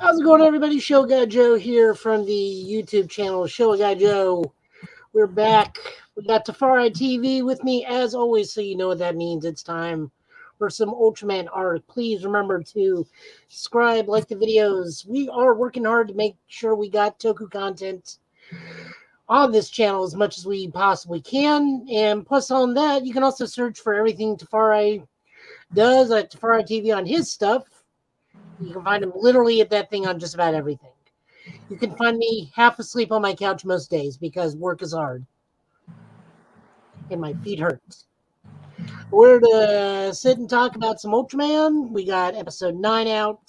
How's it going, everybody? Show Guy Joe here from the YouTube channel Show Guy Joe. We're back. We got Tafari TV with me as always, so you know what that means. It's time for some Ultraman art. Please remember to subscribe, like the videos. We are working hard to make sure we got Toku content on this channel as much as we possibly can. And plus on that, you can also search for everything Tafari does at Tafari TV on his stuff. You can find him literally at that thing on just about everything. You can find me half asleep on my couch most days because work is hard and my feet hurt. We're to sit and talk about some Ultraman. We got episode 9 out.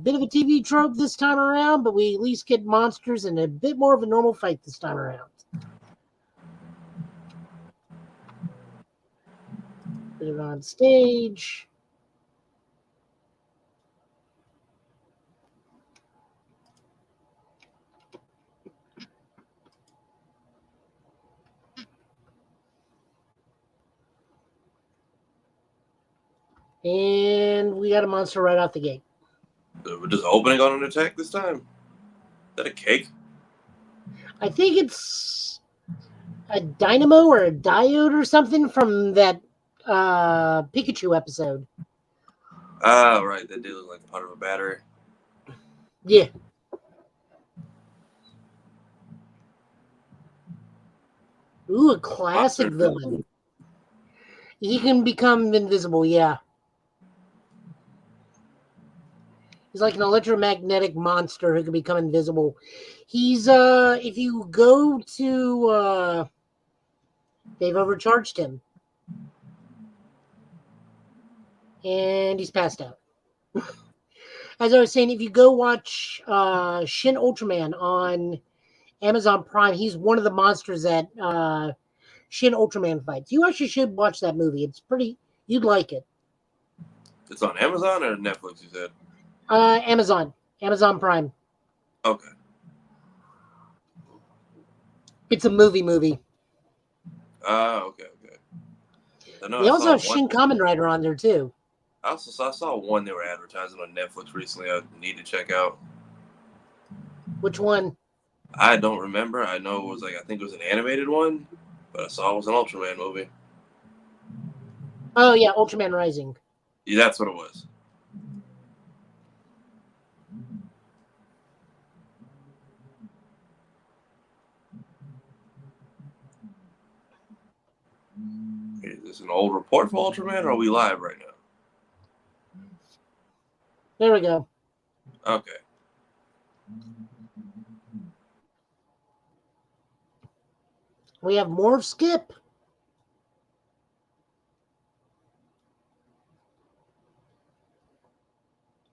Bit of a TV trope this time around, but we at least get monsters and a bit more of a normal fight this time around. Put it on stage. And we got a monster right off the gate. Does the opening on an attack this time? Is that a cake? I think it's a dynamo or a diode or something from that Pikachu episode. Ah, right. That did look like part of a battery. Yeah. Ooh, a classic villain. He can become invisible, yeah. He's like an electromagnetic monster who can become invisible. He's if you go to they've overcharged him. And he's passed out. As I was saying, if you go watch Shin Ultraman on Amazon Prime, he's one of the monsters that Shin Ultraman fights. You actually should watch that movie. It's pretty, you'd like it. It's on Amazon or Netflix, you said? Amazon Prime. Okay. It's a movie. Okay. They also have Shin Kamen Rider on there too. I saw one they were advertising on Netflix recently. I need to check out. Which one? I don't remember. I know it was I think it was an animated one, but I saw it was an Ultraman movie. Oh yeah, Ultraman Rising. Yeah, that's what it was. Is this an old report for Ultraman, or are we live right now? There we go. Okay. We have more Skip.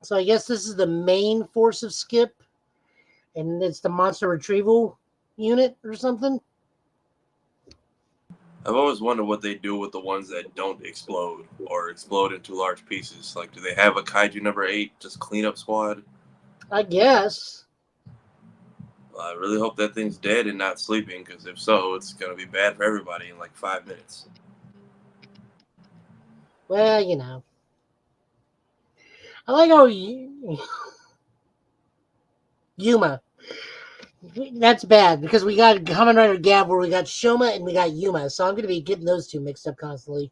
So I guess this is the main force of Skip, and it's the monster retrieval unit or something. I've always wondered what they do with the ones that don't explode or explode into large pieces. Like, do they have a Kaiju number 8 just cleanup squad? I guess. Well, I really hope that thing's dead and not sleeping, because if so, it's going to be bad for everybody in like 5 minutes. Well, you know. I like how Yuma. That's bad because we got Kamen Rider Gab where we got Shoma and we got Yuma. So I'm going to be getting those two mixed up constantly.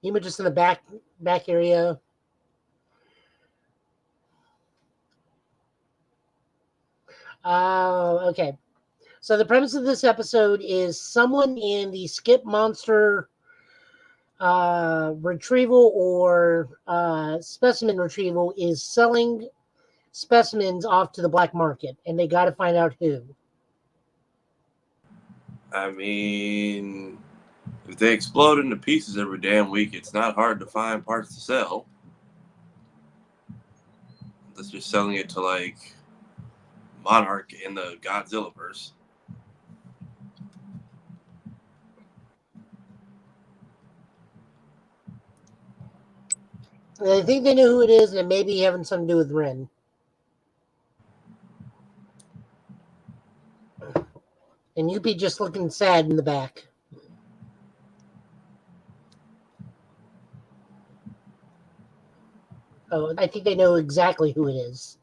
Yuma just in the back area. Okay. So the premise of this episode is someone in the Skip Monster retrieval or specimen retrieval is selling specimens off to the black market, and they got to find out who. I mean, if they explode into pieces every damn week, it's not hard to find parts to sell. That's just selling it to like Monarch in the Godzilla verse. I think they know who it is, and it may be having something to do with Ren. And Yuppie just looking sad in the back. Oh, I think they know exactly who it is.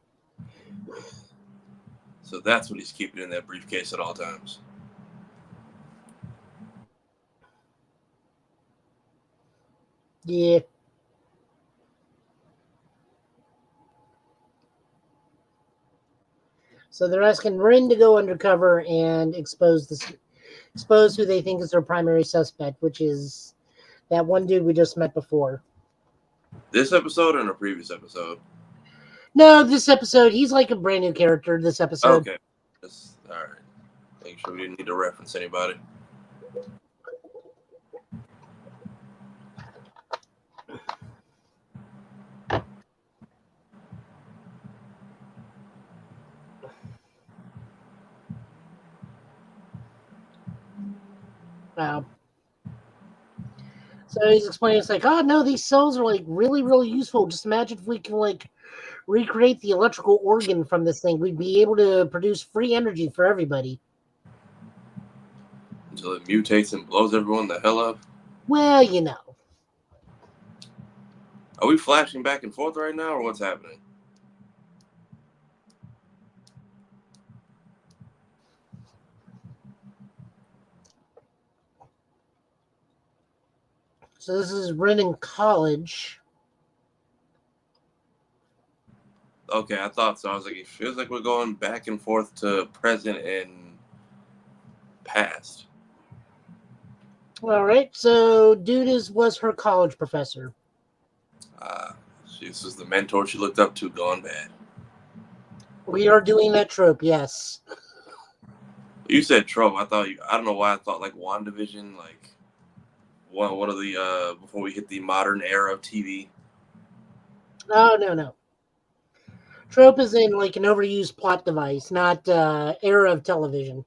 So that's what he's keeping in that briefcase at all times. Yeah. So they're asking Rin to go undercover and expose who they think is their primary suspect, which is that one dude we just met before. This episode or in a previous episode? No, this episode, he's like a brand new character this episode. Okay. All right. Make sure we didn't need to reference anybody. Wow. So he's explaining, it's like, oh no, these cells are like really, really useful. Just imagine if we can like recreate the electrical organ from this thing. We'd be able to produce free energy for everybody. Until it mutates and blows everyone the hell up. Well, you know. Are we flashing back and forth right now, or what's happening? So this is Ren in college. Okay, I thought so. I was like, it feels like we're going back and forth to present and past. All right. So dude was her college professor. This was the mentor she looked up to gone bad. We are doing that trope, yes. You said trope. I don't know why I thought like WandaVision, like one of the before we hit the modern era of TV. Oh no. Trope is in like an overused plot device, not era of television.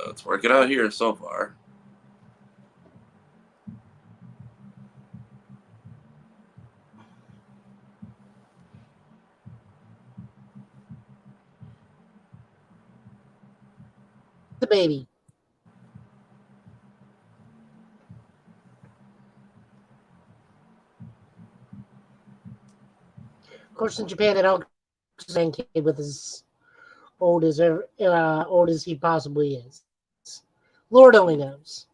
It's working out here so far. The baby. Of course, in Japan, it all kid with as old as he possibly is. Lord only knows.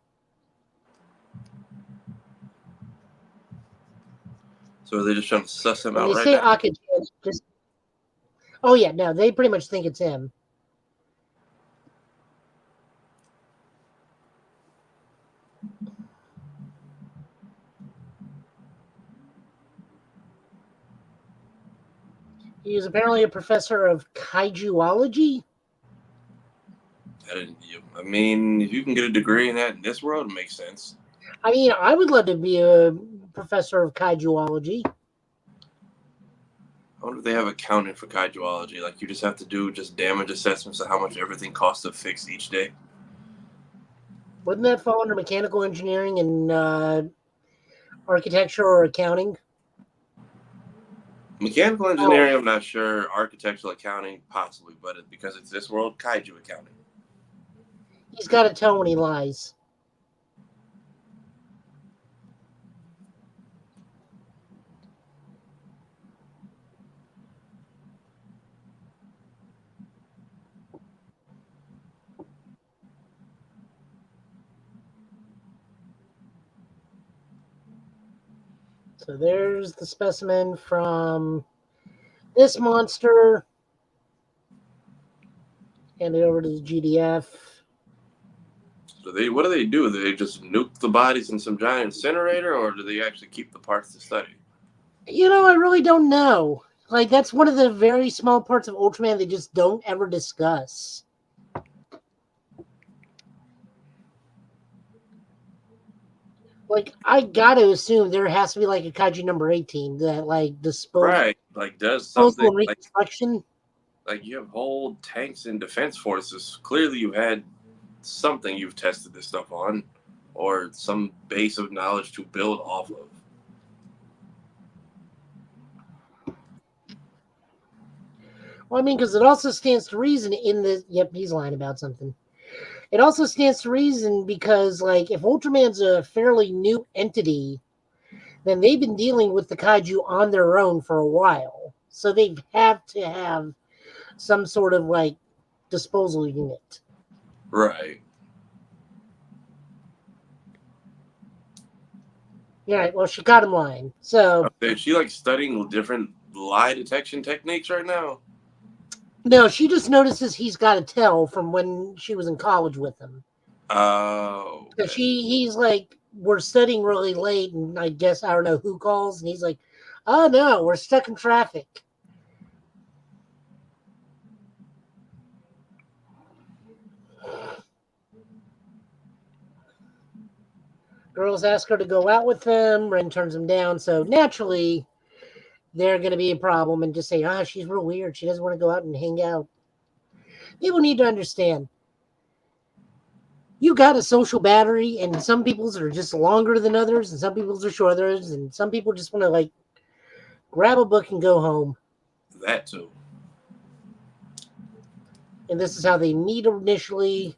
So are they just trying to suss him When out they right say now? Akaji, just oh yeah, no, they pretty much think it's him. He is apparently a professor of kaijuology. I mean, if you can get a degree in that in this world, it makes sense. I mean, I would love to be a professor of kaijuology. I wonder if they have accounting for kaijuology. Like you just have to do just damage assessments of how much everything costs to fix each day. Wouldn't that fall under mechanical engineering and architecture or accounting? Mechanical Oh, engineering, I'm not sure. Architectural accounting, possibly, but because it's this world, kaiju accounting. he's got to tell when he lies. So there's the specimen from this monster. Hand it over to the GDF. So what do they do? Do they just nuke the bodies in some giant incinerator, or do they actually keep the parts to study? You know, I really don't know. Like, that's one of the very small parts of Ultraman they just don't ever discuss. Like, I gotta assume there has to be like a Kaiju number 18 that like Right. Like, does disposal something and reconstruction. like you have whole tanks and defense forces. Clearly, you had something you've tested this stuff on, or some base of knowledge to build off of. Well, I mean, because it also stands to reason in the. Yep, he's lying about something. It also stands to reason because, like, if Ultraman's a fairly new entity, then they've been dealing with the kaiju on their own for a while. So they have to have some sort of like disposal unit. Right. Yeah, right, well, she caught him lying. So Is she like studying different lie detection techniques right now? no, she just notices he's got a tell from when she was in college with him. Oh, So okay. he's like, we're studying really late, and I guess I don't know who calls, and he's like, oh no, we're stuck in traffic. Girls ask her to go out with them. Ren turns them down. So naturally, they're going to be a problem and just say, she's real weird. She doesn't want to go out and hang out. People need to understand. You got a social battery, and some people's are just longer than others, and some people's are shorter, and some people just want to like grab a book and go home. That too. And this is how they meet initially.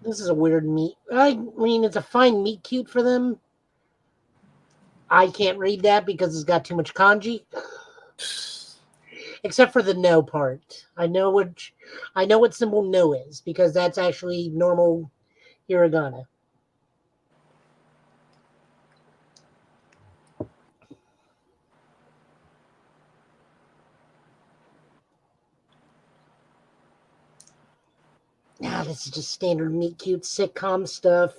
This is a weird meet. I mean, it's a fine meet cute for them. I can't read that because it's got too much kanji. Except for the no part. I know what symbol no is because that's actually normal hiragana. Now this is just standard meet cute sitcom stuff.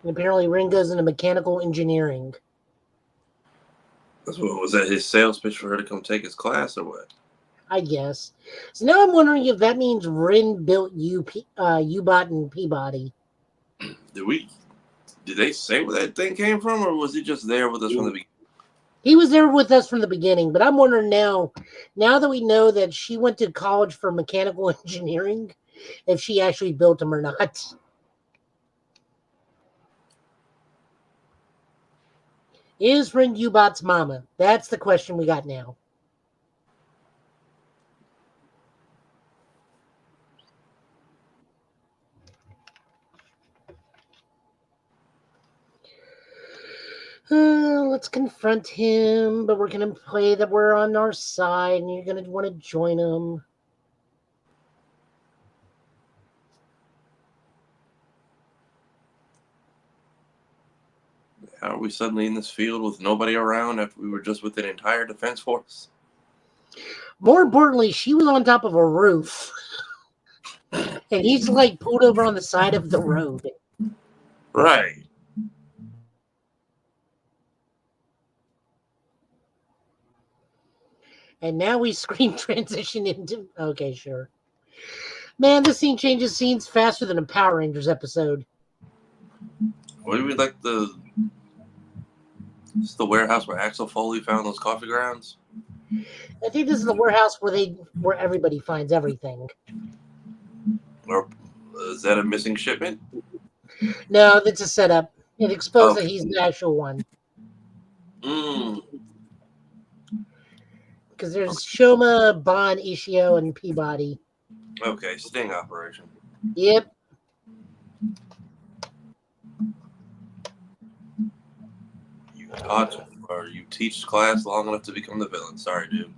And apparently Rin goes into mechanical engineering. That's what was that his sales pitch for her to come take his class or what? I guess. So now I'm wondering if that means Rin built U-Bot and Peabody. Did they say where that thing came from, or was he just there with us from the beginning? He was there with us from the beginning, but I'm wondering now that we know that she went to college for mechanical engineering, if she actually built them or not. Is Rin U-Bot's mama? That's the question we got now. Let's confront him, but we're going to play that we're on our side, and you're going to want to join him. How are we suddenly in this field with nobody around after we were just with an entire defense force? More importantly, she was on top of a roof, and he's like pulled over on the side of the road. Right. And now we screen transition into... Okay, sure. Man, this scene changes scenes faster than a Power Rangers episode. What do we like the... It's the warehouse where Axel Foley found those coffee grounds? I think this is the warehouse where everybody finds everything. Or is that a missing shipment? No, that's a setup. It exposed that he's the actual one. Because there's Shoma, Bon, Ishio, and Peabody. Okay, sting operation. Yep. You teach class long enough to become the villain. Sorry, dude.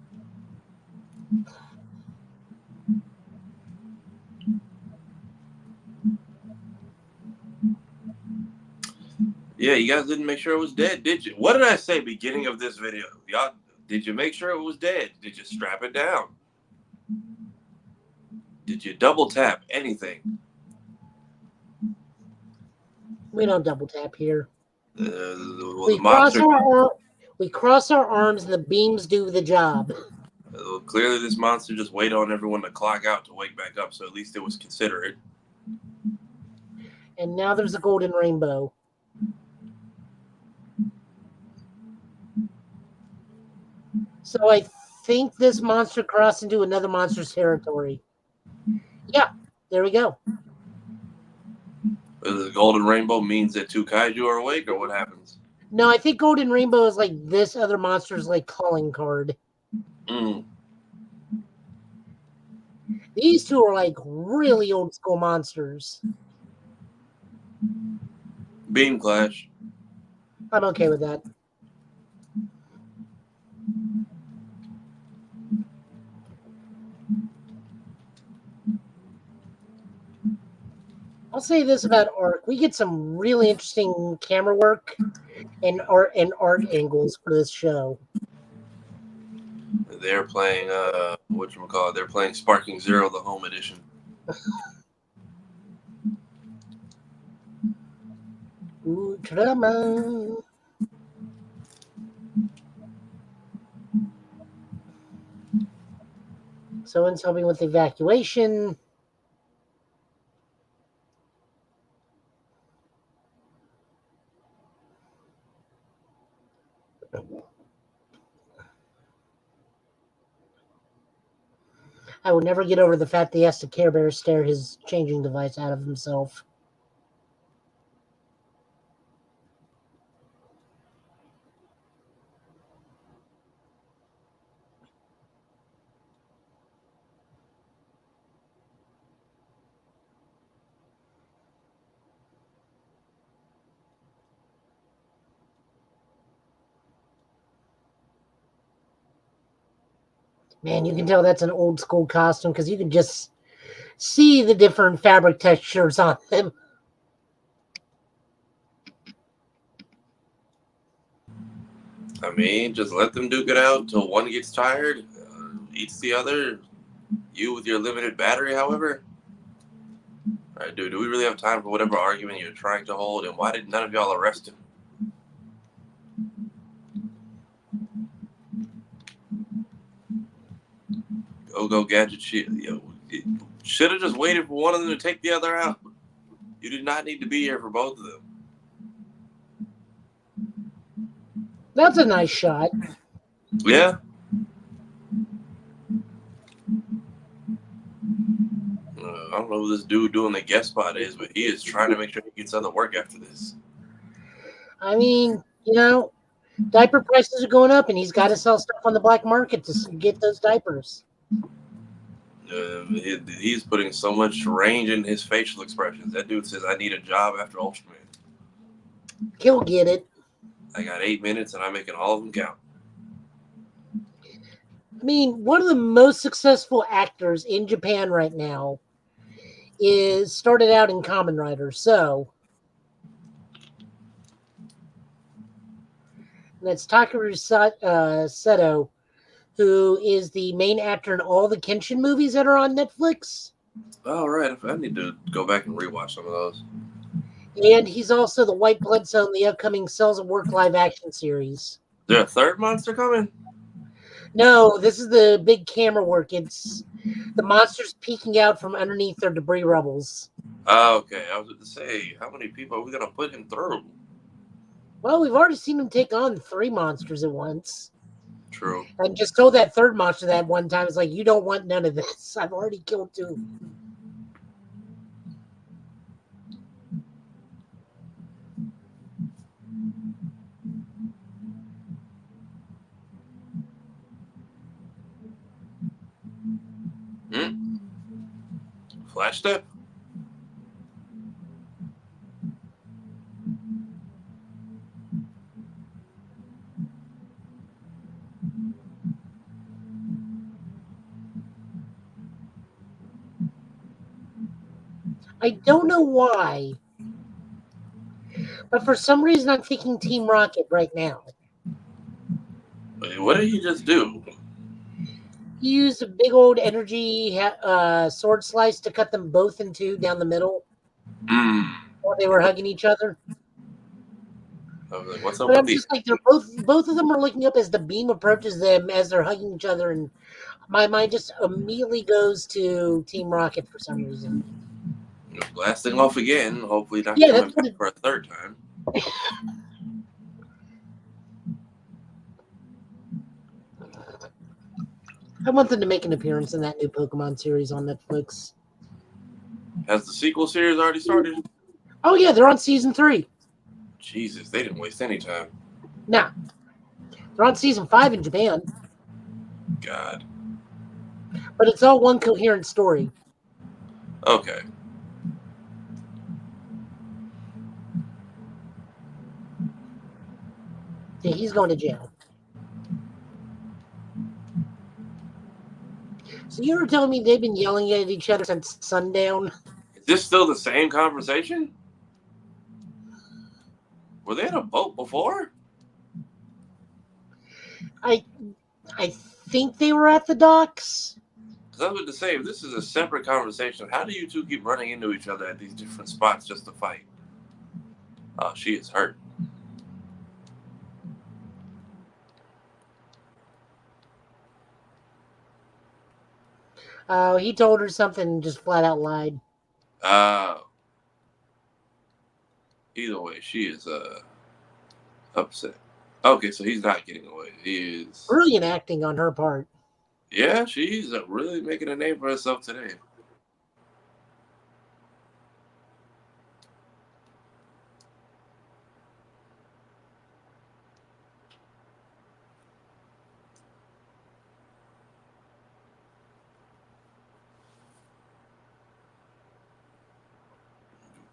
Yeah, you guys didn't make sure it was dead, did you? What did I say beginning of this video? Y'all, did you make sure it was dead? Did you strap it down? Did you double tap anything? We don't double tap here. Well, we cross our arms and the beams do the job. Clearly, this monster just waited on everyone to clock out to wake back up, so at least it was considerate. And now there's a golden rainbow. So I think this monster crossed into another monster's territory. Yeah, there we go. The golden rainbow means that two kaiju are awake, or what happens? No, I think golden rainbow is like this other monster's like calling card. Mm. These two are like really old school monsters. Beam clash. I'm okay with that. I'll say this about Arc. We get some really interesting camera work and art angles for this show. They're playing whatchamacallit, they're playing Sparking Zero, the home edition. Ultraman. Someone's helping with evacuation. I will never get over the fact that he has to Care Bear stare his changing device out of himself. Man, you can tell that's an old school costume because you can just see the different fabric textures on them. I mean, just let them duke it out till one gets tired, eats the other. You with your limited battery, however. All right, dude, do we really have time for whatever argument you're trying to hold? And why did none of y'all arrest him? Go gadget shit. Should have just waited for one of them to take the other out. You did not need to be here for both of them. That's a nice shot. Yeah. I don't know who this dude doing the guest spot is, but he is trying to make sure he gets other work after this. I mean, diaper prices are going up, and he's got to sell stuff on the black market to get those diapers. He's putting so much range in his facial expressions. That dude says, I need a job after Ultraman. He'll get it. I got 8 minutes, and I'm making all of them count. I mean, one of the most successful actors in Japan right now started out in Kamen Rider. So that's Takeru Seto, who is the main actor in all the Kenshin movies that are on Netflix. Oh, right. I need to go back and rewatch some of those. And he's also the White Blood Cell in the upcoming Cells of Work live action series. Is there a third monster coming? No, this is the big camera work. It's the monsters peeking out from underneath their debris rubbles. Oh, okay. I was going to say, how many people are we going to put him through? Well, we've already seen him take on 3 monsters at once. True. And just told that third monster that one time, it's like, you don't want none of this. I've already killed 2. Flash step? I don't know why, but for some reason I'm thinking Team Rocket right now. Wait, what did he just do? He used a big old energy sword slice to cut them both in 2 down the middle while they were hugging each other. I was like, what's up But with I'm these? just like they're both of them are looking up as the beam approaches them as they're hugging each other, and my mind just immediately goes to Team Rocket for some reason. Blasting off again, hopefully not Yeah, coming that's what back for a third time. I want them to make an appearance in that new Pokemon series on Netflix. Has the sequel series already started? Oh yeah, they're on season 3. Jesus, they didn't waste any time. Nah, they're on season 5 in Japan, God. but it's all one coherent story. Okay. Yeah, he's going to jail. So you were telling me they've been yelling at each other since sundown? Is this still the same conversation? Were they in a boat before? I I think they were at the docks. Because I was about to say, if this is a separate conversation, how do you two keep running into each other at these different spots just to fight? Oh, she is hurt. Oh, he told her something and just flat out lied. Uh, Either way, she is upset. Okay, so he's not getting away. He is. Brilliant acting on her part. Yeah, she's really making a name for herself today.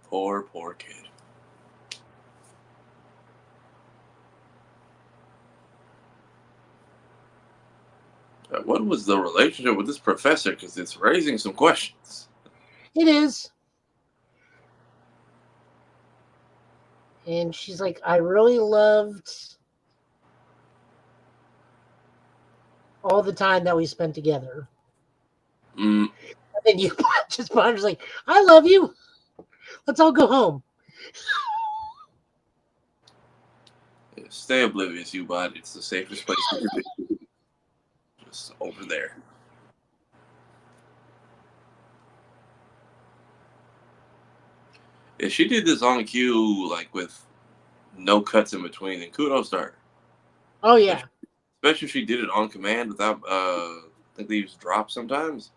Poor, poor kid. What was the relationship with this professor? Because it's raising some questions. It is. And she's like, I really loved all the time that we spent together. Mm, And then you just behind her's like, I love you. Let's all go home. yeah, stay oblivious, you bot. It's the safest place you can be. Just over there. If she did this on cue, like with no cuts in between, then kudos to her. Oh yeah. Especially if she did it on command without, I think they use drops sometimes.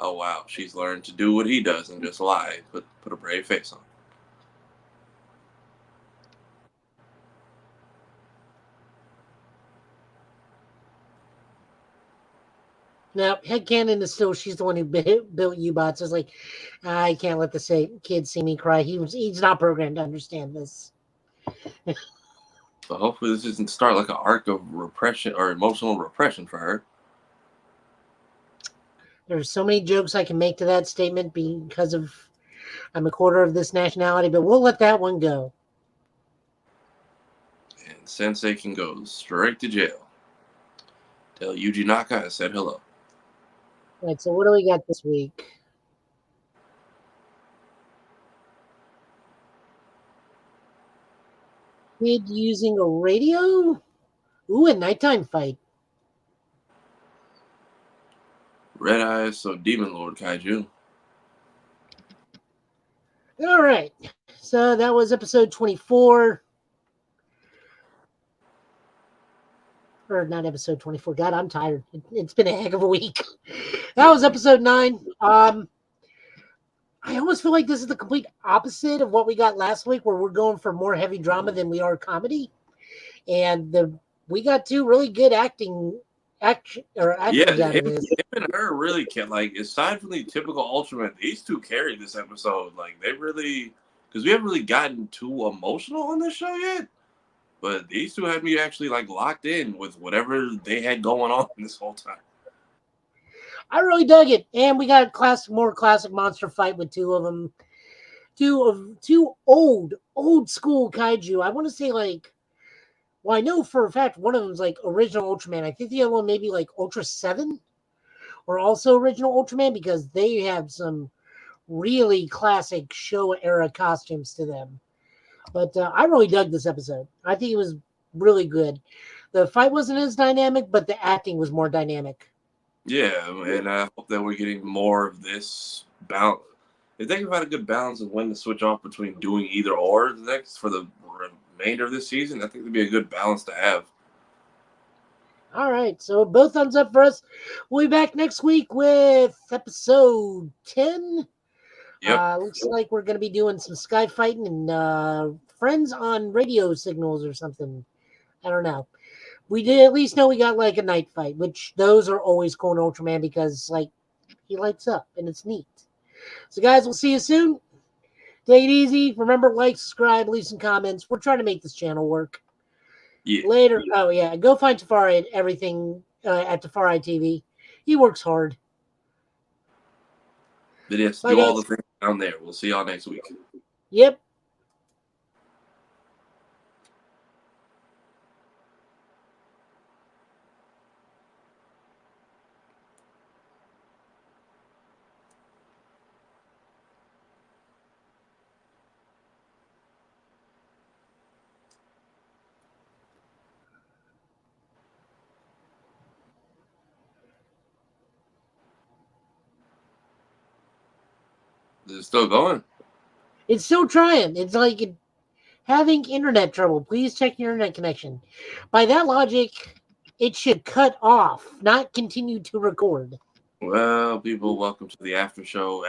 Oh wow, she's learned to do what he does and just lie, put a brave face on. Now, headcanon is still she's the one who built U-bots. It's like, I can't let the kid see me cry. He's not programmed to understand this. But hopefully this doesn't start like an arc of repression or emotional repression for her. There's so many jokes I can make to that statement because of I'm a quarter of this nationality, but we'll let that one go. And Sensei can go straight to jail. Tell Yuji Naka I said hello. All right, so what do we got this week? Kid using a radio? Ooh, a nighttime fight. Red Eyes, so Demon Lord Kaiju. All right. So that was episode 24. Or not episode 24. God, I'm tired. It's been a heck of a week. That was episode 9. I almost feel like this is the complete opposite of what we got last week, where we're going for more heavy drama than we are comedy. And we got 2 really good actors Yeah, out of this. him and her really can, like, aside from the typical Ultraman, these two carried this episode. Like, they really, because we haven't really gotten too emotional on this show yet, but these two had me actually, like, locked in with whatever they had going on this whole time. I really dug it, and we got a more classic monster fight with 2 of them. Two old school kaiju. I want to say like, well, I know for a fact one of them is like original Ultraman. I think the other one maybe like Ultra 7 or also original Ultraman, because they have some really classic show era costumes to them. But I really dug this episode. I think it was really good. The fight wasn't as dynamic, but the acting was more dynamic. Yeah, and I hope that we're getting more of this balance. If they can find a good balance of when to switch off between doing either or next for the remainder of this season, I think it'd be a good balance to have. All right, so both thumbs up for us. We'll be back next week with episode 10. Yep. Looks like we're going to be doing some sky fighting and friends on radio signals or something. I don't know. We did at least know we got like a night fight, which those are always cool in Ultraman because like he lights up and it's neat. So guys, we'll see you soon. Take it easy. Remember, like, subscribe, leave some comments. We're trying to make this channel work. Yeah. Later. Oh yeah, go find Tafari and everything at Tafari TV. He works hard. Then yes, Bye do all guys. the things down there. We'll see y'all next week. Yep. Is it still going? It's still trying. It's like having internet trouble. Please check your internet connection. By that logic, it should cut off, not continue to record. Well, people, welcome to the after show.